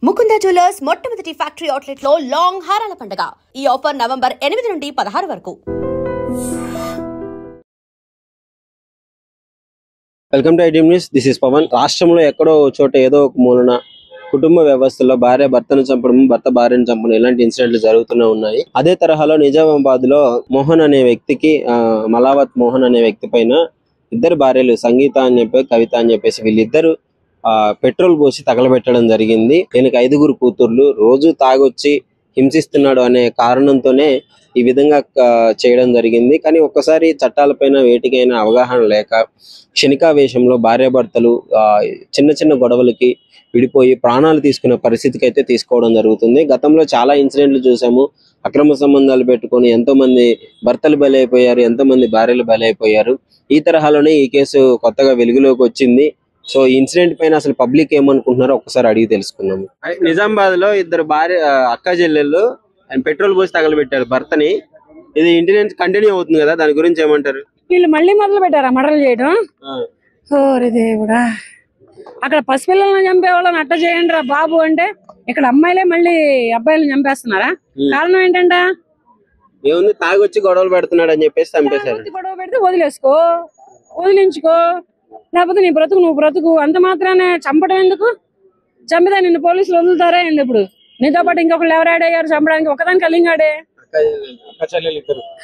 Mukunda jewellers మొట్టమొదటి factory outlet లో long హారాల పండుగ. ఈ ఆఫర్ నవంబర్ 8 నుండి 16 వరకు. Welcome to IT news. This is Pavan. రాష్ట్రంలో ఎక్కడో చోట ఏదో ఒక మూలన కుటుంబ వ్యవస్థలో భార్య భర్తను చంపడం, భర్త భార్యను చంపడం ఇలాంటి ఇన్సిడెంట్లు జరుగుతూనే ఉన్నాయి. అదే తరహాలో నిజామాబాద్ లో మోహన్ అనే వ్యక్తికి మలావత్ మోహన్ అనే వ్యక్తి పైన ఇద్దరు భార్యలు సంగీత అని చెప్పి కవిత అని చెప్పేసి వీళ్ళిద్దరు పెట్రోల్ పోసి తగలబెట్టడం జరిగింది. దీనికి 5 కూతుర్లు. రోజు తాగొచ్చి హింసిస్తున్నాడు అనే కారణంతోనే ఈ విధంగా చేయడం జరిగింది. కానీ ఒక్కసారి చట్టాలపైన వేటికైనా అవగాహన లేక క్షణికావేశంలో భార్యాభర్తలు చిన్న చిన్న గొడవలకి విడిపోయి ప్రాణాలు తీసుకునే పరిస్థితికి అయితే తీసుకోవడం జరుగుతుంది. గతంలో చాలా ఇన్సిడెంట్లు చూసాము. అక్రమ సంబంధాలు పెట్టుకొని ఎంతో మంది భర్తలు బలైపోయారు, ఎంతో మంది భార్యలు బలైపోయారు. ఈ తరహాలోనే ఈ కేసు కొత్తగా వెలుగులోకి వచ్చింది. సో ఈ ఇన్సిడెంట్ పైన అసలు పబ్లిక్ ఏమనుకుంటున్నారో ఒకసారి అడిగి తెలుసుకుందాము. నిజామాబాద్ లో ఇద్దరు భార్య అక్క చెల్లెళ్ళు పెట్రోల్ పోసి తగలబెట్టారు భర్తని. ఇది ఇంటి నుంచి కంటిన్యూ అవుతుంది కదా, దాని గురించి ఏమంటారు? వీళ్ళు మళ్ళీ మొదలు పెట్టారా మర్డర్లు చేయడం? ఓరి దేవుడా, అక్కడ పసిపిల్లలను చంపే వాళ్ళని అట్ట చేయండి రా బాబు అంటే ఇక్కడ అమ్మాయిలే మళ్ళీ అబ్బాయిలను చంపేస్తున్నారా? కారణం ఏంటంట? ఏముంది, తాగొచ్చి గొడవలు పెడుతున్నాడు అని చెప్పేసి చంపేశారు. గొడవ పెడితే వదిలేసుకో, వదిలించుకో, లేకపోతే నీ బ్రతుకు నువ్వు బ్రతుకు. అంత మాత్రానే చంపడం ఎందుకు? చంపితే నిన్ను పోలీసులు వదులుతారా ఏంది? ఇప్పుడు నీతో పాటు ఇంకొకళ్ళు ఎవరు ఆడయ్యారు చంపడానికి? ఒకదానికి కలింగాడే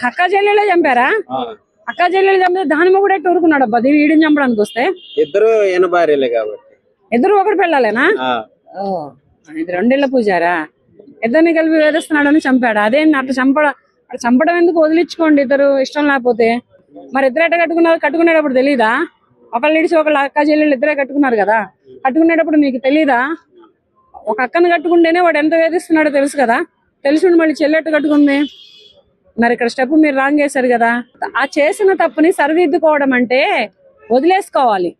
అక్క చెల్లెలే చంపారా? అక్క చెల్లెలు చంపితే దాని కూడా ఎట్టు ఊరుకున్నాడు అబ్బా దీని వీడిని చంపడానికి వస్తే? ఇద్దరు భార్యలే కాబట్టి ఇద్దరు ఒకటి పెళ్ళాలేనా? ఇది 2 ఏళ్ల పూజారా? ఇద్దరిని కలిపి వేధిస్తున్నాడని చంపాడు. అదే అట్లా చంపడం ఎందుకు? వదిలించుకోండి ఇద్దరు ఇష్టం లేకపోతే. మరి ఇద్దరు ఎట్ట కట్టుకునేటప్పుడు తెలీదా? ఒకళ్ళు ఇడిచి ఒకళ్ళు అక్క చెల్లెళ్ళు ఇద్దరే కట్టుకున్నారు కదా, కట్టుకునేటప్పుడు నీకు తెలీదా? ఒక అక్కను కట్టుకుంటేనే వాడు ఎంత వేధిస్తున్నాడో తెలుసు కదా, తెలిసి మళ్ళీ చెల్లెట్టు కట్టుకుంది. మరి ఇక్కడ స్టెప్ మీరు రాంగ్ చేశారు కదా. ఆ చేసిన తప్పుని సరిదిద్దుకోవడం అంటే వదిలేసుకోవాలి,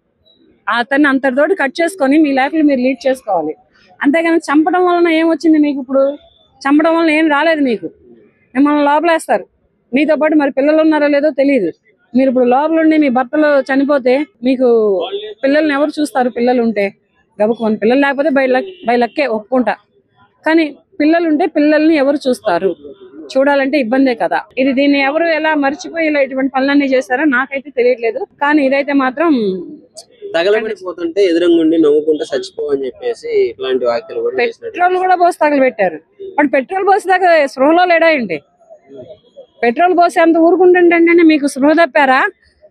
అతన్ని అంతటితోటి కట్ చేసుకొని మీ లైఫ్ లో మీరు లీడ్ చేసుకోవాలి. అంతేగాని చంపడం వలన ఏం వచ్చింది మీకు? ఇప్పుడు చంపడం వలన ఏం రాలేదు మీకు. మిమ్మల్ని లోపలేస్తారు, మీతో పాటు మరి పిల్లలు ఉన్నారో లేదో తెలియదు. మీరు ఇప్పుడు లోపల ఉండి మీ భర్తలు చనిపోతే మీకు పిల్లల్ని ఎవరు చూస్తారు? పిల్లలు ఉంటే గబుకొని, పిల్లలు లేకపోతే బై లక్కే ఒప్పుకుంటా, కానీ పిల్లలు ఉంటే పిల్లల్ని ఎవరు చూస్తారు? చూడాలంటే ఇబ్బందే కదా. దీన్ని ఎవరు ఎలా మర్చిపోయి ఇలా ఇటువంటి పనులన్నీ చేశారో నాకైతే తెలియట్లేదు. కానీ ఇదైతే మాత్రం తగలబడిపోతుంటే ఎదురంగుండి నవ్వుకుంటే చచ్చిపోవని చెప్పేసి ఇట్లాంటి వ్యాఖ్యలు కూడా పెట్రోల్ కూడా పోసి తగలబెట్టారు. వాడు పెట్రోల్ పోసి దాకా స్పృహలో లేడా ఏంటి? పెట్రోల్ పోసి అంత ఊరుకుంటుంటేనే మీకు స్పృహ తప్పారా?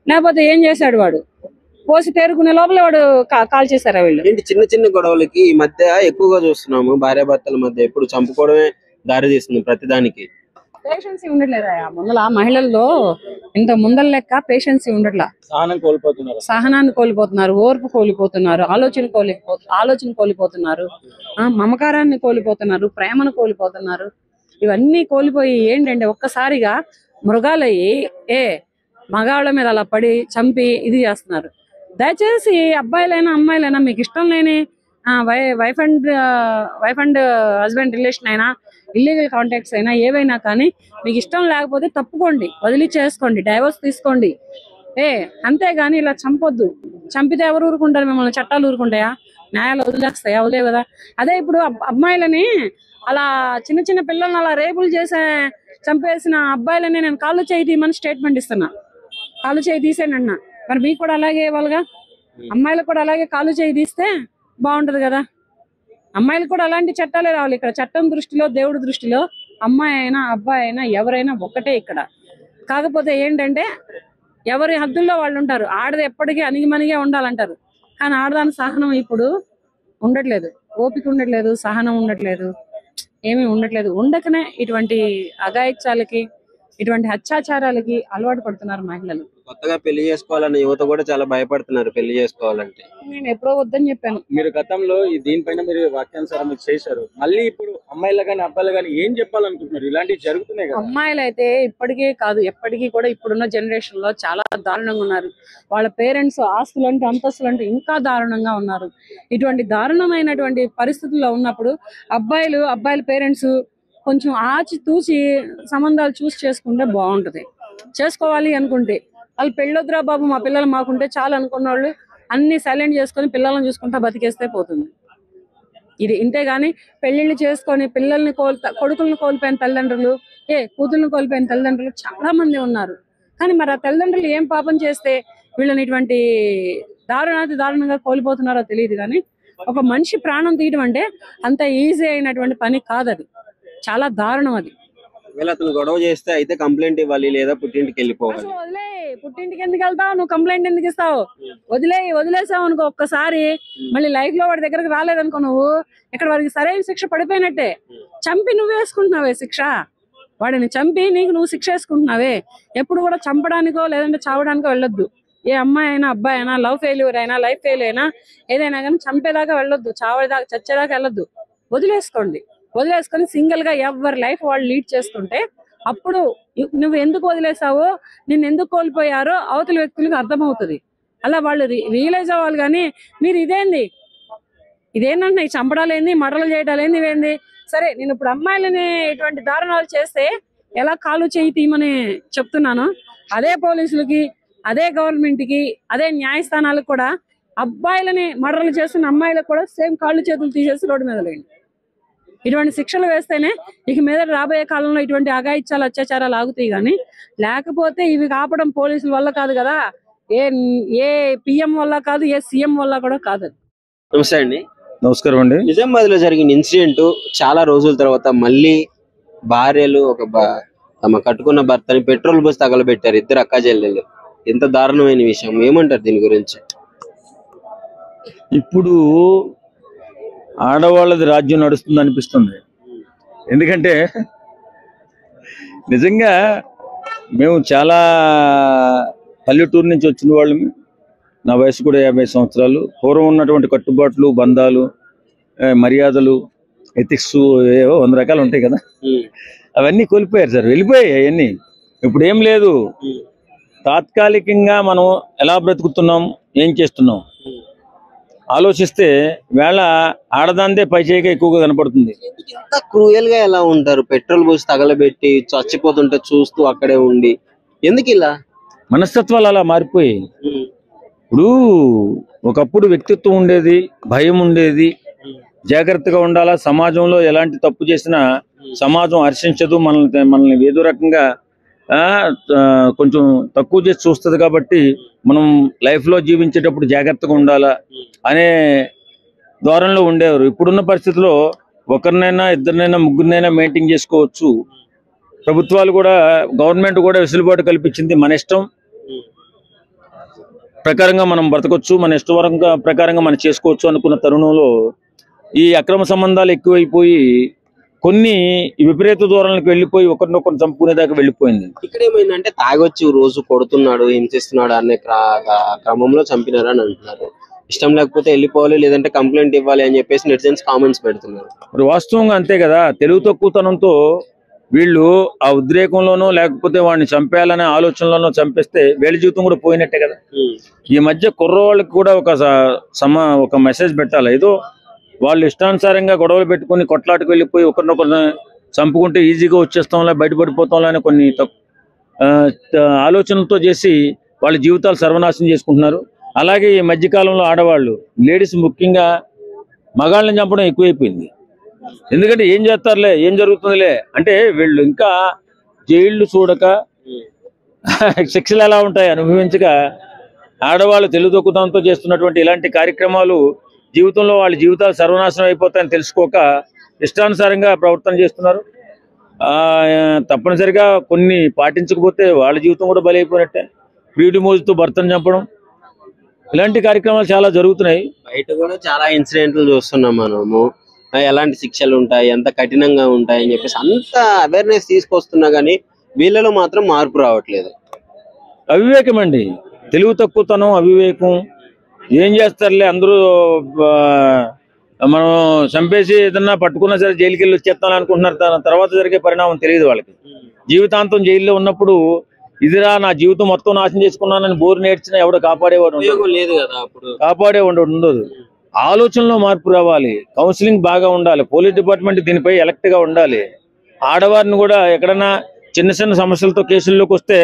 లేకపోతే ఏం చేశాడు వాడు? పోసి తేరుకునే లోపల వాడు కాల్ చేశారా వీళ్ళు? చిన్న చిన్న గొడవలకి ఈ మధ్య ఎక్కువగా చూస్తున్నాము. భార్యాభర్తల మధ్య ఎప్పుడు చంపుకోవడమే దారి తీస్తుంది ప్రతిదానికి. పేషెన్సీ ఉండట్లేదా ముందల మహిళల్లో? ఇంత ముందల లెక్క పేషెన్సీ ఉండట్లా. సహనాన్ని కోల్పోతున్నారు, ఓర్పు కోల్పోతున్నారు, ఆలోచన కోల్పోతున్నారు, మమకారాన్ని కోల్పోతున్నారు, ప్రేమను కోల్పోతున్నారు. ఇవన్నీ కోల్పోయి ఏంటంటే ఒక్కసారిగా మృగాలయ్యి మగాళ్ళ మీద అలా పడి చంపి ఇది చేస్తున్నారు. దయచేసి అబ్బాయిలైనా అమ్మాయిలైనా మీకు ఇష్టం లేని వైఫ్ అండ్ హస్బెండ్ రిలేషన్ అయినా, ఇల్లీగల్ కాంటాక్ట్స్ అయినా, ఏవైనా కానీ మీకు ఇష్టం లేకపోతే తప్పుకోండి, వదిలి చేసుకోండి, డైవర్స్ తీసుకోండి. అంతేగాని ఇలా చంపొద్దు. చంపితే ఎవరు ఊరుకుంటారు? మిమ్మల్ని చట్టాలు ఊరుకుంటాయా? న్యాయాలు వదిలేస్తాయా? వదిలే కదా. అదే ఇప్పుడు అమ్మాయిలని అలా చిన్న చిన్న పిల్లల్ని అలా రేపులు చంపేసిన అబ్బాయిలని నేను కాళ్ళు చేయి తీయమని స్టేట్మెంట్ ఇస్తున్నా. కాళ్ళు చేయి తీసేయండి అన్నా. మరి మీకు కూడా అలాగే ఇవ్వాలిగా. అమ్మాయిలకు కూడా అలాగే కాళ్ళు చేయి తీస్తే బాగుంటది కదా. అమ్మాయిలకు కూడా అలాంటి చట్టాలే రావాలి. ఇక్కడ చట్టం దృష్టిలో, దేవుడి దృష్టిలో అమ్మాయి అయినా అబ్బాయి అయినా ఎవరైనా ఒక్కటే ఇక్కడ. కాకపోతే ఏంటంటే ఎవరి హద్దుల్లో వాళ్ళు ఉంటారు. ఆడది ఎప్పటికీ అణిగిమణిగే ఉండాలంటారు. కానీ ఆడదాని సహనం ఇప్పుడు ఉండట్లేదు, ఓపిక ఉండట్లేదు, సహనం ఉండట్లేదు, ఏమీ ఉండట్లేదు. ఉండకనే ఇటువంటి అఘాయిత్యాలకి, ఇటువంటి అత్యాచారాలకి అలవాటు పడుతున్నారు మహిళలు. కొత్తగా పెళ్లి చేసుకోవాలన్న యువత కూడా చాలా భయపడుతున్నారు పెళ్లి చేసుకోవాలంటే. నేను ఎప్పుడో వద్దని చెప్పాను. మీరు గతంలో దీనిపైన మీరు వాక్యానుసారం మీరు చేశారు. మళ్ళీ ఇప్పుడు అమ్మాయిలు కానీ అబ్బాయిలు కానీ ఏం చెప్పాలనుకుంటున్నారు? ఇలాంటివి జరుగుతున్నాయి కదా. అమ్మాయిలు అయితే ఇప్పటికే కాదు ఎప్పటికీ కూడా ఇప్పుడున్న జనరేషన్ లో చాలా దారుణంగా ఉన్నారు. వాళ్ళ పేరెంట్స్ ఆస్తులంటూ అంతస్తులంటూ ఇంకా దారుణంగా ఉన్నారు. ఇటువంటి దారుణమైనటువంటి పరిస్థితుల్లో ఉన్నప్పుడు అబ్బాయిల పేరెంట్స్ కొంచెం ఆచి తూచి సంబంధాలు చూసి చేసుకుంటే బాగుంటది. చేసుకోవాలి అనుకుంటే వాళ్ళు పెళ్ళొద్దురా బాబు మా పిల్లలు మాకుంటే చాలు అనుకున్న వాళ్ళు అన్ని సైలెంట్ చేసుకొని పిల్లలను చూసుకుంటా బతికేస్తే పోతుంది. ఇది ఇంతేగాని పెళ్లిళ్ళు చేసుకొని పిల్లల్ని కొడుకులను కోల్పోయిన తల్లిదండ్రులు, కూతుర్లను కోల్పోయిన తల్లిదండ్రులు చాలా మంది ఉన్నారు. కానీ మరి ఆ తల్లిదండ్రులు ఏం పాపం చేస్తే వీళ్ళని ఇటువంటి దారుణంగా కోల్పోతున్నారో తెలియదు. కానీ ఒక మనిషి ప్రాణం తీయడం అంటే అంత ఈజీ అయినటువంటి పని కాదు, అది చాలా దారుణం. అది అతను గొడవ చేస్తే అయితే కంప్లైంట్ ఇవ్వాలి లేదా పుట్టింటికి వెళ్ళిపోవాలి. అసలు వదిలే, పుట్టింటికి ఎందుకు వెళ్తావు నువ్వు? కంప్లైంట్ ఎందుకు ఇస్తావు? వదిలేసావు అనుకో ఒక్కసారి, మళ్ళీ లైఫ్ లో వాడి దగ్గరకు రాలేదనుకో, నువ్వు ఇక్కడ వాడికి సరైన శిక్ష పడిపోయినట్టే. చంపి నువ్వు వేసుకుంటున్నావే శిక్ష, వాడిని చంపి నువ్వు శిక్ష వేసుకుంటున్నావే. ఎప్పుడు కూడా చంపడానికో లేదంటే చావడానికో వెళ్ళొద్దు. ఏ అమ్మాయి అయినా అబ్బాయి అయినా, లవ్ ఫెయిల్యూర్ అయినా లైఫ్ ఫెయిల్ అయినా ఏదైనా కానీ చంపేదాకా వెళ్ళొద్దు, చావేదాకా చచ్చేదాకా వెళ్ళొద్దు. వదిలేసుకొని సింగిల్ గా ఎవరి లైఫ్ వాళ్ళు లీడ్ చేసుకుంటే అప్పుడు నువ్వు ఎందుకు వదిలేసావో, నిన్ను ఎందుకు కోల్పోయారో అవతల వ్యక్తులకు అర్థమవుతుంది. అలా వాళ్ళు రియలైజ్ అవ్వాలి. కానీ మీరు ఇదేంటంటే చంపడాలు ఏంది, మర్డర్లు చేయడాలు ఏంది, ఇవేంది? సరే, నేను ఇప్పుడు అమ్మాయిలని ఇటువంటి దారుణాలు చేస్తే ఎలా కాలు చేయి తీయమని చెప్తున్నాను, అదే పోలీసులకి, అదే గవర్నమెంట్ కి, అదే న్యాయస్థానాలకు కూడా అబ్బాయిలని మర్డర్లు చేస్తున్న అమ్మాయిలకు కూడా సేమ్ కాళ్ళు చేతులు తీసేసి రోడ్డు మీద లేండి. ఇటువంటి శిక్షలు వేస్తేనే ఇక మీద రాబోయే కాలంలో ఇటువంటి అఘాయిత్యాలు అత్యాచారాలు ఆగుతాయి. కానీ లేకపోతే ఇవి కాపడం పోలీసుల వల్ల కాదు కదా, ఏ పిఎం వల్ల కాదు, ఏ సీఎం వల్ల కూడా కాదు. నమస్తే అండి. నమస్కారం అండి. నిజామాబాద్ లో జరిగిన ఇన్సిడెంట్ చాలా రోజుల తర్వాత మళ్ళీ భార్యలు తమ కట్టుకున్న భర్తని పెట్రోల్ బస్ తగలబెట్టారు, ఇద్దరు అక్క చెల్లెలు. ఎంత దారుణమైన విషయం, ఏమంటారు దీని గురించి? ఇప్పుడు ఆడవాళ్ళది రాజ్యం నడుస్తుంది అనిపిస్తుంది. ఎందుకంటే నిజంగా మేము చాలా పల్లెటూరు నుంచి వచ్చిన వాళ్ళమి. నా వయసు కూడా 50 సంవత్సరాలు. పూర్వం ఉన్నటువంటి కట్టుబాట్లు, బంధాలు, మర్యాదలు, ఎథిక్స్ ఏవో 100 రకాలు ఉంటాయి కదా, అవన్నీ కోల్పోయారు సార్, వెళ్ళిపోయాయి అవన్నీ. ఇప్పుడు ఏం లేదు. తాత్కాలికంగా మనం ఎలా బ్రతుకుతున్నాం, ఏం చేస్తున్నాం ఆలోచిస్తే వేళ ఆడదాందే పై చేయగా ఎక్కువగా కనపడుతుంది. ఇంత క్రూయల్ గా ఎలా ఉంటారు? పెట్రోల్ పోసి తగలబెట్టి చచ్చిపోతుంటే చూస్తూ అక్కడే ఉండి ఎందుకు ఇలా? మనస్తత్వాలు అలా మారిపోయి. ఇప్పుడు ఒకప్పుడు వ్యక్తిత్వం ఉండేది, భయం ఉండేది, జాగ్రత్తగా ఉండాలా. సమాజంలో ఎలాంటి తప్పు చేసినా సమాజం హర్షించదు, మనల్ని ఏదో రకంగా కొంచెం తక్కువ చేసి చూస్తుంది. కాబట్టి మనం లైఫ్ లో జీవించేటప్పుడు జాగ్రత్తగా ఉండాలా అనే ధోరణిలో ఉండేవారు. ఇప్పుడున్న పరిస్థితిలో ఒకరినైనా, ఇద్దరినైనా, ముగ్గురినైనా మెయింటైన్ చేసుకోవచ్చు. ప్రభుత్వాలు కూడా, గవర్నమెంట్ కూడా వెసులుబాటు కల్పించింది. మన ఇష్టం ప్రకారంగా మనం బ్రతకొచ్చు, మన ఇష్టం ప్రకారంగా మనం చేసుకోవచ్చు అనుకున్న తరుణంలో ఈ అక్రమ సంబంధాలు ఎక్కువైపోయి కొన్ని విపరీత దూరాలకు వెళ్ళిపోయి ఒకరినొకరు చంపుకునేదాకా వెళ్ళిపోయింది. ఇక్కడ ఏమైందంటే తాగొచ్చి రోజు కొడుతున్నాడు, హింసిస్తున్నాడు అనే క్రమంలో చంపినారని అంటున్నారు. ఇష్టం లేకపోతే వెళ్ళిపోవాలి, లేదంటే కంప్లైంట్ ఇవ్వాలి అని చెప్పేసి నెటిజన్స్ కామెంట్స్ పెడుతున్నారు. మరి వాస్తవంగా అంతే కదా. తెలుగు తక్కువతనంతో వీళ్ళు ఆ ఉద్రేకంలోనో లేకపోతే వాడిని చంపేయాలనే ఆలోచనలోనో చంపేస్తే వీళ్ళ జీవితం కూడా పోయినట్టే కదా. ఈ మధ్య కుర్రవాళ్ళకి కూడా ఒక మెసేజ్ పెట్టాలి. ఏదో వాళ్ళు ఇష్టానుసారంగా గొడవలు పెట్టుకుని కొట్లాటకు వెళ్ళిపోయి ఒకరినొకరిని చంపుకుంటే ఈజీగా వచ్చేస్తాంలా, బయటపడిపోతాంలా అని కొన్ని ఆలోచనలతో చేసి వాళ్ళ జీవితాలు సర్వనాశనం చేసుకుంటున్నారు. అలాగే ఈ మధ్యకాలంలో ఆడవాళ్ళు, లేడీస్ ముఖ్యంగా మగాళ్ళని చంపడం ఎక్కువైపోయింది. ఎందుకంటే ఏం చేస్తారులే, ఏం జరుగుతుందిలే అంటే వీళ్ళు ఇంకా జైళ్లు చూడక, శిక్షలు ఎలా ఉంటాయి అనుభవించక, ఆడవాళ్ళు తెలుగుదొక్కుతంతో చేస్తున్నటువంటి ఇలాంటి కార్యక్రమాలు జీవితంలో వాళ్ళ జీవితాలు సర్వనాశనం అయిపోతాయని తెలుసుకోక ఇష్టానుసారంగా ప్రవర్తన చేస్తున్నారు. తప్పనిసరిగా కొన్ని పాటించకపోతే వాళ్ళ జీవితం కూడా బలైపోయినట్టే. ప్రియుడి మోజుతో భర్తను చంపడం, ఇలాంటి కార్యక్రమాలు చాలా జరుగుతున్నాయి. బయట కూడా చాలా ఇన్సిడెంట్లు చూస్తున్నాం మనము. ఎలాంటి శిక్షలు ఉంటాయి, ఎంత కఠినంగా ఉంటాయి అని చెప్పేసి అంత అవేర్నెస్ తీసుకొస్తున్నా గానీ వీళ్ళలో మాత్రం మార్పు రావట్లేదు. అవివేకం అండి, తెలుగు తక్కువతనం, అవివేకం. ఏం చేస్తారులే, అందరూ మనం చంపేసి ఏదన్నా పట్టుకున్నా సరే జైలుకి వెళ్ళి వచ్చేస్తాను అనుకుంటున్నారు. తర్వాత జరిగే పరిణామం తెలియదు వాళ్ళకి. జీవితాంతం జైల్లో ఉన్నప్పుడు ఇదిరా నా జీవితం మొత్తం నాశనం చేసుకున్నానని బోరు నేర్చినా ఎవడో కాపాడేవాడు లేదు కదా, అప్పుడు కాపాడేవాడు ఉండదు. ఆలోచనలో మార్పు రావాలి, కౌన్సిలింగ్ బాగా ఉండాలి, పోలీస్ డిపార్ట్మెంట్ దీనిపై ఎలక్ట్ గా ఉండాలి. ఆడవారిని కూడా ఎక్కడన్నా చిన్న చిన్న సమస్యలతో కేసుల్లోకి వస్తే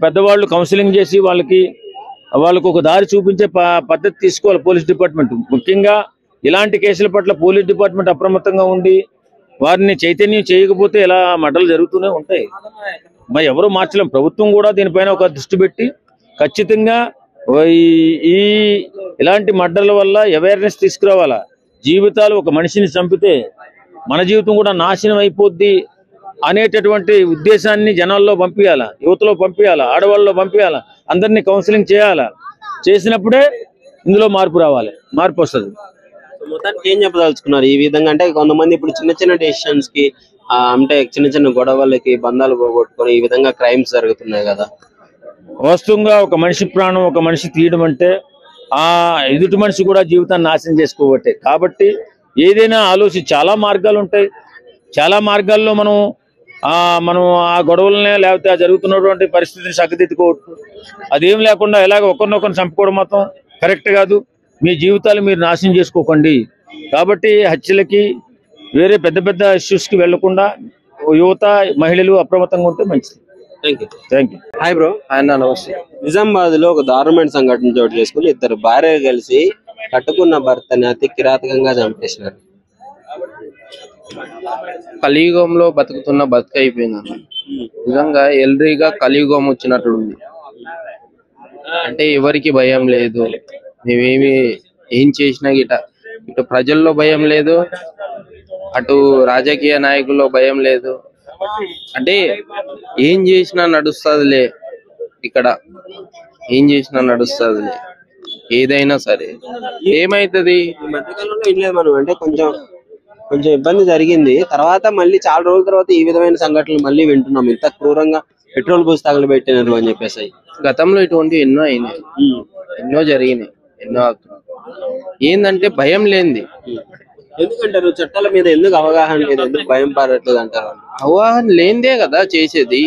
పెద్దవాళ్ళు కౌన్సిలింగ్ చేసి వాళ్ళకు ఒక దారి చూపించే పద్ధతి తీసుకోవాలి పోలీస్ డిపార్ట్మెంట్. ముఖ్యంగా ఇలాంటి కేసుల పట్ల పోలీస్ డిపార్ట్మెంట్ అప్రమత్తంగా ఉండి వారిని చైతన్యం చేయకపోతే ఇలా మర్డర్లు జరుగుతూనే ఉంటాయి. మరి ఎవరు మార్చలేం. ప్రభుత్వం కూడా దీనిపైన ఒక దృష్టి పెట్టి ఖచ్చితంగా ఈ ఇలాంటి మర్డర్ల వల్ల అవేర్నెస్ తీసుకురావాలా. జీవితాలు ఒక మనిషిని చంపితే మన జీవితం కూడా నాశనం అయిపోద్ది అనేటటువంటి ఉద్దేశాన్ని జనాల్లో పంపించాలా, యువతలో పంపించాలా, ఆడవాళ్ళలో పంపించాలా, అందరినీ కౌన్సిలింగ్ చేయాలా. చేసినప్పుడే ఇందులో మార్పు రావాలి, మార్పు వస్తుంది. మొత్తానికి ఏం చెప్పదలుచుకున్నారు ఈ విధంగా? అంటే కొంతమంది ఇప్పుడు చిన్న చిన్న డెసిషన్స్ కి అంటే చిన్న చిన్న గొడవలకి బంధాలు పోగొట్టుకొని ఈ విధంగా క్రైమ్స్ జరుగుతున్నాయి కదా. వాస్తవంగా ఒక మనిషి ప్రాణం ఒక మనిషి తీయడం అంటే ఆ ఎదుటి మనిషి కూడా జీవితాన్ని నాశనం చేసుకోబట్టే. కాబట్టి ఏదైనా చాలా మార్గాలు ఉంటాయి. చాలా మార్గాల్లో మనం ఆ గొడవలనే లేకపోతే ఆ జరుగుతున్నటువంటి పరిస్థితిని చక్కదిద్దుకోవచ్చు. అదేం లేకుండా ఎలాగ ఒకరినొకరిని చంపుకోవడం మాత్రం కరెక్ట్ కాదు. మీ జీవితాలు మీరు నాశనం చేసుకోకండి. కాబట్టి హత్యలకి వేరే పెద్ద పెద్ద ఇష్యూస్కి వెళ్లకుండా యువత మహిళలు అప్రమత్తంగా ఉంటే మంచిది. Thank you. Hi bro. నమస్తే. నిజామాబాద్ లో ఒక దారుణమైన సంఘటన చోటు చేసుకుని ఇద్దరు భార్యలు కలిసి కట్టుకున్న భర్తని అతి కిరాతకంగా చంపేసినారు. కలియుగంలో బతుకుతున్న బతుక అయిపోయింది అన్న. నిజంగా ఎల్రీగా కలియుగం వచ్చినట్లుంది. అంటే ఎవరికి భయం లేదు. మేమేమి ఏం చేసినా గిట ఇటు ప్రజల్లో భయం లేదు, అటు రాజకీయ నాయకుల్లో భయం లేదు. అంటే ఏం చేసినా నడుస్తుందిలే, ఇక్కడ ఏం చేసినా నడుస్తుందిలే, ఏదైనా సరే. ఏమైతుంది మధ్యకాలంలో ఏం లేదు మనం అంటే కొంచెం ఇబ్బంది జరిగింది. తర్వాత మళ్ళీ చాలా రోజుల తర్వాత ఈ విధమైన సంఘటనలు మళ్ళీ వింటున్నాం. ఇంత క్రూరంగా పెట్రోల్ పోసి తగలబెట్టినారు అని చెప్పేసి. గతంలో ఇటువంటి ఎన్నో అయినాయి, ఎన్నో జరిగినాయి, ఎన్నో అవుతున్నాయి. ఏందంటే భయం లేనిది. ఎందుకంటారు చట్టాల మీద ఎందుకు అవగాహన లేదు, ఎందుకు భయం పడట్లేదు అంటారు? అవగాహన లేనిదే కదా చేసేది.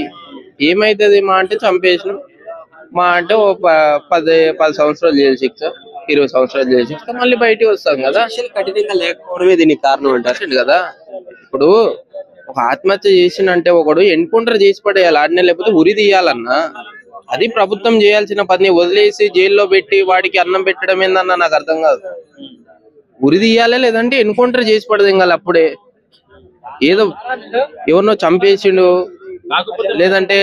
ఏమైతుంది మా అంటే చంపేసిన మా అంటే ఓ 10 సంవత్సరాలు జైలు శిక్ష, 20 సంవత్సరాలు జైలు శిక్ష, మళ్ళీ బయటికి వస్తాం కదా. కఠినంగా లేకపోవడమే దీనికి కారణం అంటారు కదా. ఇప్పుడు ఒక ఆత్మహత్య చేసినంటే ఒకడు ఎన్కౌంటర్ చేసి పడేయాలి ఆడనే, లేకపోతే ఉరి తీయాలన్నా. అది ప్రభుత్వం చేయాల్సిన పని. వదిలేసి జైల్లో పెట్టి వాడికి అన్నం పెట్టడం ఏందన్నా నాకు అర్థం కాదు. ఉరి తీయాలి, లేదంటే ఎన్కౌంటర్ చేసి పడదేంగాలి. అప్పుడే ఏదో ఎవరినో చంపేసిండు లేదంటే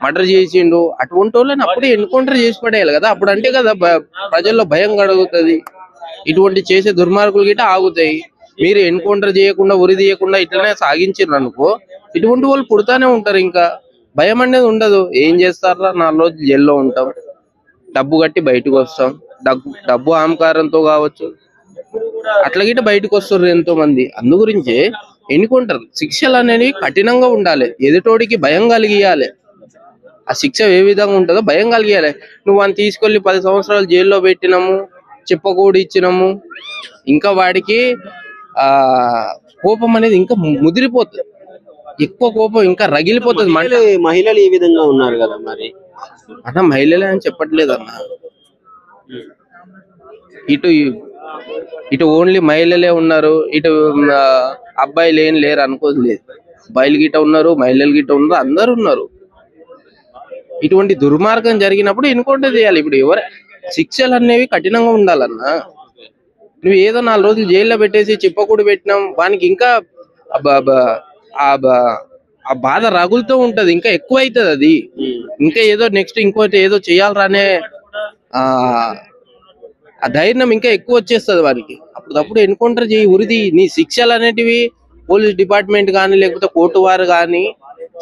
మర్డర్ చేసిండు అటువంటి వాళ్ళని అప్పుడే ఎన్కౌంటర్ చేసి పడేయాలి కదా. అప్పుడు అంటే కదా ప్రజల్లో భయం కలుగుతుంది, ఇటువంటి చేసే దుర్మార్గులు గిట్ట ఆగుతాయి. మీరు ఎన్కౌంటర్ చేయకుండా ఉరి తీయకుండా ఇట్లనే సాగించారు అనుకో, ఇటువంటి వాళ్ళు పుడతానే ఉంటారు. ఇంకా భయం అనేది ఉండదు. ఏం చేస్తారా, 4 రోజులు జైల్లో ఉంటాం, డబ్బు కట్టి బయటకు వస్తాం. డబ్బు అహంకారంతో కావచ్చు అట్లా గిట్ట బయటకు వస్తారు ఎంతో మంది. అందు గురించి ఎన్నుకుంటారు. శిక్షలు అనేవి కఠినంగా ఉండాలి, ఎదుటోడికి భయం కలిగియాలి. ఆ శిక్ష ఏ విధంగా ఉంటుందో భయం కలిగియాలి. నువ్వు అని తీసుకెళ్లి 10 సంవత్సరాలు జైల్లో పెట్టినాము, చెప్పకూడి ఇచ్చినాము, ఇంకా వాడికి కోపం అనేది ఇంకా ముదిరిపోతుంది. ఎక్కువ కోపం ఇంకా రగిలిపోతుంది. మహిళలు ఈ విధంగా ఉన్నారు కదా మరి అన్న. మహిళలే అని చెప్పట్లేదు అన్న. ఇటు ఓన్లీ మహిళలే ఉన్నారు, ఇటు అబ్బాయిలు ఏం లేరు అనుకోలేదు. అబ్బాయిలు గిట్ట ఉన్నారు, మహిళలు గిట్ట ఉన్నారు, అందరు ఉన్నారు. ఇటువంటి దుర్మార్గం జరిగినప్పుడు ఎన్కౌంటర్ చేయాలి. ఇప్పుడు శిక్షలు అనేవి కఠినంగా ఉండాలన్నా. నువ్వు ఏదో 4 రోజులు జైల్లో పెట్టేసి చిప్పకూడి పెట్టినాం, వానికి ఇంకా ఆ బాధ రగులుతూ ఉంటది, ఇంకా ఎక్కువ అవుతుంది. అది ఇంకా ఏదో నెక్స్ట్ ఇంకోటి ఏదో చేయాలరానే ఆ ధైర్యం ఇంకా ఎక్కువ వచ్చేస్తుంది వారికి. అప్పుడు ఎన్కౌంటర్ చేయి, ఉరిది. నీ శిక్షలు అనేటివి పోలీస్ డిపార్ట్మెంట్ కానీ లేకపోతే కోర్టు వారు కానీ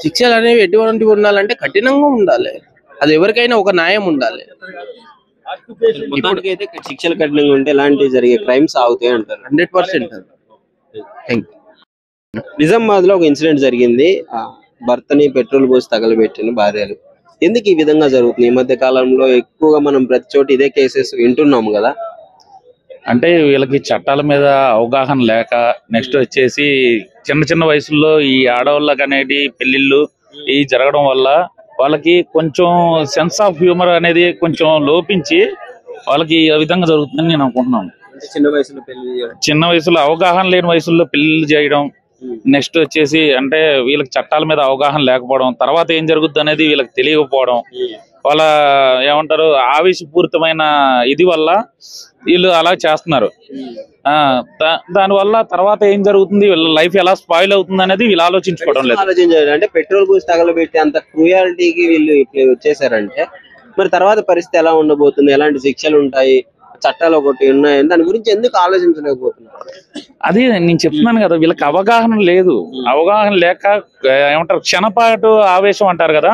శిక్షలు అనేవి ఎటువంటివి ఉండాలంటే కఠినంగా ఉండాలి. అది ఎవరికైనా ఒక న్యాయం ఉండాలి. ఇప్పటికైతే శిక్షలు కఠినంగా ఉంటే ఎలాంటి జరిగే క్రైమ్స్ ఆగుతాయి అంటారు. 100%. Thank you. నిజామాబాద్ లో ఒక ఇన్సిడెంట్ జరిగింది. భర్తని పెట్రోల్ పోసి తగలబెట్టిన భార్యలు. ఎందుకు ఈ విధంగా జరుగుతుంది? ఈ మధ్య కాలంలో ఎక్కువగా మనం ప్రతి చోట ఇదే కేసెస్ వింటున్నాము కదా. అంటే వీళ్ళకి చట్టాల మీద అవగాహన లేక, నెక్స్ట్ వచ్చేసి చిన్న వయసుల్లో ఈ ఆడవాళ్ళకి అనేది పెళ్లిళ్ళు ఈ జరగడం వల్ల వాళ్ళకి కొంచెం సెన్స్ ఆఫ్ హ్యూమర్ అనేది కొంచెం లోపించి వాళ్ళకి ఈ విధంగా జరుగుతుందని నేను అనుకుంటున్నాను. చిన్న వయసులో పెళ్లి, చిన్న వయసులో అవగాహన లేని వయసుల్లో పెళ్లిళ్ళు చేయడం, నెక్స్ట్ వచ్చేసి అంటే వీళ్ళకి చట్టాల మీద అవగాహన లేకపోవడం, తర్వాత ఏం జరుగుద్ది అనేది వీళ్ళకి తెలియకపోవడం, వాళ్ళ ఏమంటారు ఆవేశపూరితమైన ఇది వల్ల వీళ్ళు అలా చేస్తున్నారు. దానివల్ల తర్వాత ఏం జరుగుతుంది, వీళ్ళ లైఫ్ ఎలా స్పాయిల్ అవుతుంది అనేది వీళ్ళు ఆలోచించుకోవడం లేదు. ఆలోచించారు అంటే పెట్రోల్ పోసి తగలబెట్టి అంత క్రూయాలిటీకి వీళ్ళు ఇప్పుడు వచ్చేసారంటే మరి తర్వాత పరిస్థితి ఎలా ఉండబోతుంది, ఎలాంటి శిక్షలు ఉంటాయి, చట్టాలు ఒకటి ఉన్నాయి, దాని గురించి ఎందుకు ఆలోచించలేకపోతున్నారు? అది నేను చెప్తున్నాను కదా, వీళ్ళకి అవగాహన లేదు. అవగాహన లేక ఏమంటారు క్షణపాటు ఆవేశం అంటారు కదా,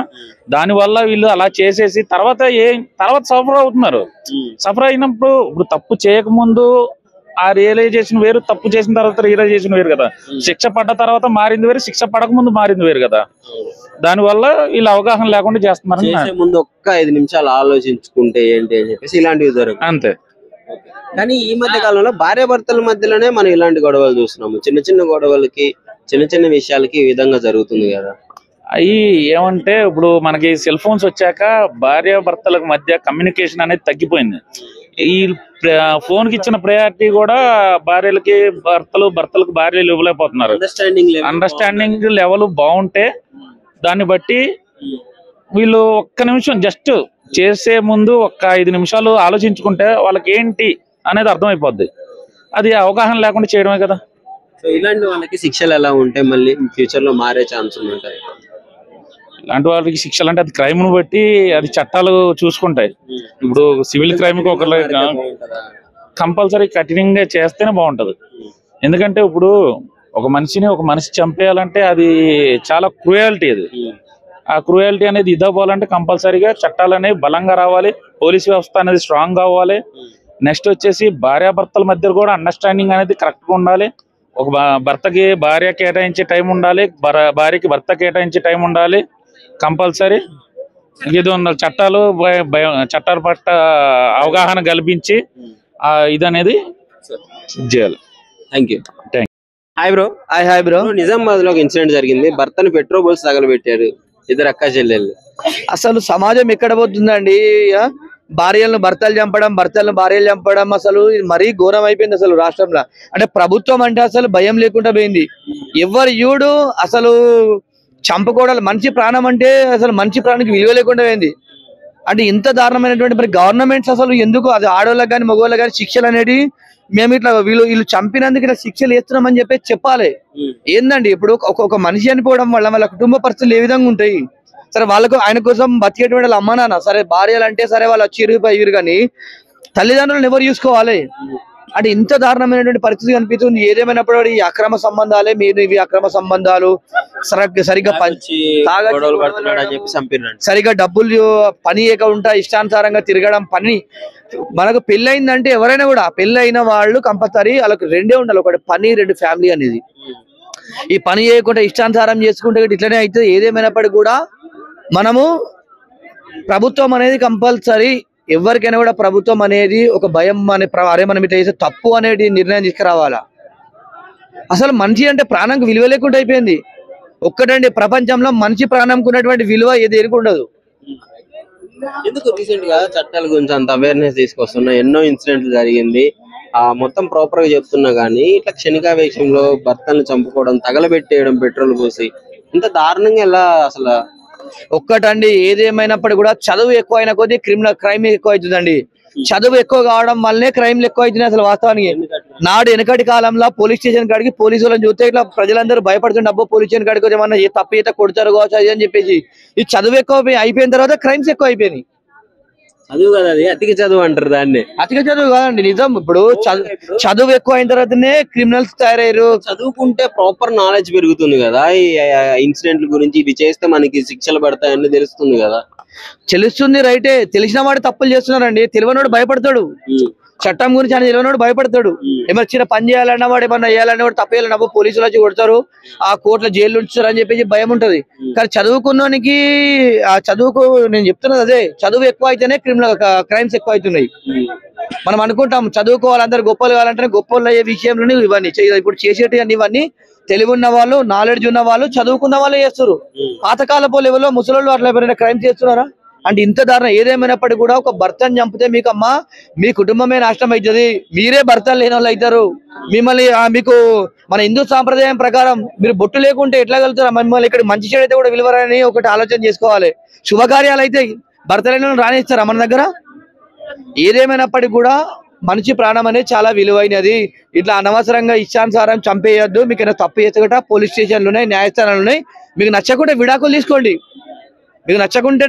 దాని వల్ల వీళ్ళు అలా చేసేసి తర్వాత సఫర్ అవుతున్నారు. సఫర్ అయినప్పుడు ఇప్పుడు తప్పు చేయకముందు ఆ రియలైజేషన్ వేరు, తప్పు చేసిన తర్వాత రియలైజేషన్ వేరు కదా. శిక్ష పడ్డ తర్వాత మారింది వేరు, శిక్ష పడక ముందు మారింది వేరు కదా. దాని వల్ల వీళ్ళు అవగాహన లేకుండా చేస్తున్నారు. ముందు ఒక్క 5 నిమిషాలు ఆలోచించుకుంటే ఏంటి అని చెప్పేసి ఇలాంటివి జరుగుతుంది అంతే. కానీ ఈ మధ్య కాలంలో భార్యాభర్తల మధ్యలోనే మనం ఇలాంటి గొడవలు చూస్తున్నాము. చిన్న చిన్న గొడవలకి, చిన్న చిన్న విషయాలకి ఈ విధంగా జరుగుతుంది కదా. అవి ఏమంటే ఇప్పుడు మనకి సెల్ ఫోన్స్ వచ్చాక భార్యాభర్తల మధ్య కమ్యూనికేషన్ అనేది తగ్గిపోయింది. ఈ ఫోన్ కి ఇచ్చిన ప్రయారిటీ కూడా భార్యలకి భర్తలకు భార్యలు ఇవ్వలేకపోతున్నారు. అండర్స్టాండింగ్ లెవెల్ బాగుంటే దాన్ని బట్టి వీళ్ళు ఒక్క నిమిషం జస్ట్ చేసే ముందు ఒక్క 5 నిమిషాలు ఆలోచించుకుంటే వాళ్ళకి ఏంటి అనేది అర్థమైపోద్ది. అది అవగాహన లేకుండా చేయడమే కదా. సో ఇలాంటి వాళ్ళకి శిక్షలు ఎలా ఉంటే మళ్ళీ ఫ్యూచర్ లో మారే ఛాన్స్ ఉంటాయి? ఇలాంటి వాళ్ళకి శిక్షలు అంటే అది క్రైమ్ ను బట్టి అది చట్టాలు చూసుకుంటాయి. ఇప్పుడు సివిల్ క్రైమ్ కి ఒకరు కంపల్సరీ కఠినంగా చేస్తేనే బాగుంటది. ఎందుకంటే ఇప్పుడు ఒక మనిషి చంపేయాలంటే అది చాలా క్రూయాలిటీ. అది ఆ క్రూయాలిటీ అనేది ఇదవ్వాలంటే కంపల్సరీగా చట్టాలు అనేవి బలంగా రావాలి, పోలీస్ వ్యవస్థ అనేది స్ట్రాంగ్ కావాలి. నెక్స్ట్ వచ్చేసి భార్యాభర్తల మధ్య కూడా అండర్స్టాండింగ్ అనేది కరెక్ట్ గా ఉండాలి. ఒక భర్తకి భార్య కేటాయించే టైం ఉండాలి, భార్యకి భర్త కేటాయించే టైం ఉండాలి. కంపల్సరీ ఇది ఉన్న చట్టాల పట్ల అవగాహన కల్పించి ఇది అనేది చేయాలి. Thank you. Hi bro. Nizamabad లో ఒక ఇన్సిడెంట్ జరిగింది. భర్తను పెట్రోల్ పోసి తగలబెట్టారు ఇద్దరు అక్క చెల్లెళ్ళు. అసలు సమాజం ఎక్కడ పోతుందండి? భార్యలను భర్తలు చంపడం, భర్తలను భార్యలు చంపడం అసలు మరీ ఘోరం అయిపోయింది అసలు రాష్ట్రంలో. అంటే ప్రభుత్వం అంటే అసలు భయం లేకుండా పోయింది. ఎవరు యూడు అసలు చంపుకోవడాలు, మనిషి ప్రాణం అంటే అసలు మనిషి ప్రాణానికి విలువ లేకుండా పోయింది. అంటే ఇంత దారుణమైనటువంటి మరి గవర్నమెంట్స్ అసలు ఎందుకు అది ఆడవాళ్ళకి కానీ మగవాళ్ళకి కానీ శిక్షలు అనేది మేము ఇట్లా వీళ్ళు చంపినందుకు ఇట్లా శిక్షలు వేస్తున్నామని చెప్పాలి. ఏందండి ఇప్పుడు ఒక మనిషి చనిపోవడం వల్ల వాళ్ళ కుటుంబ పరిస్థితులు ఏ విధంగా ఉంటాయి? సరే వాళ్ళకు ఆయన కోసం బతికేటువంటి వాళ్ళ అమ్మ నాన్న, సరే భార్యలు అంటే సరే వాళ్ళు చిరుగు కానీ తల్లిదండ్రులను ఎవరు చూసుకోవాలి? అంటే ఇంత దారుణమైనటువంటి పరిస్థితి కనిపిస్తుంది. ఏదేమైనప్పుడు ఈ అక్రమ సంబంధాలే ఇవి అక్రమ సంబంధాలు. సరిగ్గా డబ్బులు పని ఉంటా ఇష్టానుసారంగా తిరగడం, పని మనకు పెళ్లి అయిందంటే ఎవరైనా కూడా పెళ్లి అయిన వాళ్ళు కంపల్సరీ వాళ్ళకి 2 ఉండాలి, ఒకటి పని, 2 ఫ్యామిలీ అనేది. ఈ పని చేయకుండా ఇష్టానుసారం చేసుకుంటే ఇట్లనే అయితే. ఏదేమైనప్పటికీ కూడా మనము ప్రభుత్వం అనేది కంపల్సరీ ఎవరికైనా కూడా ప్రభుత్వం అనేది ఒక భయం అరే మనం ఇట్లా చేస్తే తప్పు అనేది నిర్ణయం తీసుకురావాలా. అసలు మనిషి అంటే ప్రాణంకి విలువ లేకుండా అయిపోయింది. ఒక్కటండి, ప్రపంచంలో మనిషి ప్రాణంకు ఉన్నటువంటి విలువ ఏది ఉండదు. ఎందుకు రీసెంట్ గా చట్టాల గురించి అంత అవేర్నెస్ తీసుకొస్తున్నా, ఎన్నో ఇన్సిడెంట్లు జరిగింది, మొత్తం ప్రాపర్ గా చెప్తున్నా గానీ ఇట్లా క్షణికావేశంలో భర్తను చంపుకోవడం, తగలబెట్టేయడం పెట్రోల్ పోసి ఇంత దారుణంగా ఎలా అసలు? ఒక్కటండి, ఏదేమైనప్పుడు కూడా చదువు ఎక్కువ అయిన కొద్దీ క్రైమ్ ఎక్కువ అవుతుందండి. చదువు ఎక్కువ కావడం వల్లనే క్రైమ్లు ఎక్కువ అవుతున్నాయి. అసలు వాస్తవానికి నాడు వెనకటి కాలంలో పోలీస్ స్టేషన్ కాడికి పోలీసు వాళ్ళని చూస్తే ఇట్లా ప్రజలందరూ భయపడుతుండే, అబ్బో పోలీస్ స్టేషన్ కాడికి ఏమన్నా తప్పు అయితే కొడతారు కావచ్చు అది అని చెప్పేసి. ఈ చదువు ఎక్కువ అయిపోయిన తర్వాత క్రైమ్స్ ఎక్కువ అయిపోయినాయి. చదువు కదా, అది అతికి చదువు అంటారు దాన్ని. అతికి చదువు కాదండి, నిజం. ఇప్పుడు చదువు ఎక్కువ అయిన తర్వాతనే క్రిమినల్స్ తయారయ్యారు. చదువుకుంటే ప్రాపర్ నాలెడ్జ్ పెరుగుతుంది కదా, ఈ ఇన్సిడెంట్ల గురించి ఇది చేస్తే మనకి శిక్షలు పడతాయని తెలుస్తుంది కదా. తెలుస్తుంది, రైటే. తెలిసిన వాడు తప్పులు చేస్తున్నారండి. తెలియనోడు భయపడతాడు. చట్టం గురించి అని తెలియనోడు భయపడతాడు. ఏమైనా చిన్న పని చేయాలన్నా వాడు ఏమన్నా వేయాలన్నా వాడు తప్పు చేయాలన్నా పోలీసులు వచ్చి కొడతారు, ఆ కోర్టులో జైలు ఉంచుతారు అని చెప్పేసి భయం ఉంటది. కానీ చదువుకున్నానికి ఆ చదువుకు నేను చెప్తున్నది అదే, చదువు ఎక్కువ అయితేనే క్రైమ్స్ ఎక్కువ అవుతున్నాయి. మనం అనుకుంటాం చదువుకోవాలి అందరు గొప్పలు కావాలంటే గొప్పలు అయ్యే విషయంలోనే ఇవన్నీ ఇప్పుడు చేసేటి అన్ని ఇవన్నీ తెలివి ఉన్న వాళ్ళు, నాలెడ్జ్ ఉన్న వాళ్ళు, చదువుకున్న వాళ్ళే చేస్తారు. పాతకాలపు లెవెల్లో ముసలోళ్ళు అట్లా ఎవరైనా క్రైమ్ చేస్తున్నారా? అంటే ఇంత దారుణం. ఏదేమైనప్పటికీ కూడా ఒక భర్తను చంపితే మీకు అమ్మా మీ కుటుంబమే నాశనం అవుతుంది, మీరే భర్తలు లేని వాళ్ళు అవుతారు. మిమ్మల్ని మీకు మన హిందూ సాంప్రదాయం ప్రకారం మీరు బొట్టు లేకుంటే ఎట్లా కలుగుతారు? మిమ్మల్ని ఇక్కడ మంచి చెడు అయితే కూడా విలువరని ఒకటి ఆలోచన చేసుకోవాలి. శుభకార్యాలు అయితే భర్త లేని వాళ్ళని రానిస్తారా మన దగ్గర? ఏదేమైనప్పటికీ కూడా మనిషి ప్రాణం అనేది చాలా విలువైనది. ఇట్లా అనవసరంగా ఇష్టానుసారం చంపేయద్దు. మీకు ఏదైనా తప్పు చేస్తే పోలీస్ స్టేషన్లు ఉన్నాయి, న్యాయస్థానాలు ఉన్నాయి. మీకు నచ్చకుంటే విడాకులు తీసుకోండి. మీకు నచ్చకుంటే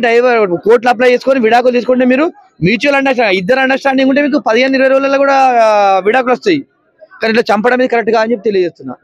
కోర్టులు అప్లై చేసుకొని విడాకులు తీసుకుంటే మీరు మ్యూచువల్ అండర్స్టాండింగ్, ఇద్దరు అండర్స్టాండింగ్ ఉంటే మీకు 15-20 రోజుల్లో కూడా విడాకులు వస్తాయి. కానీ ఇట్లా చంపడం అనేది కరెక్ట్ గా అని చెప్పి తెలియజేస్తున్నా.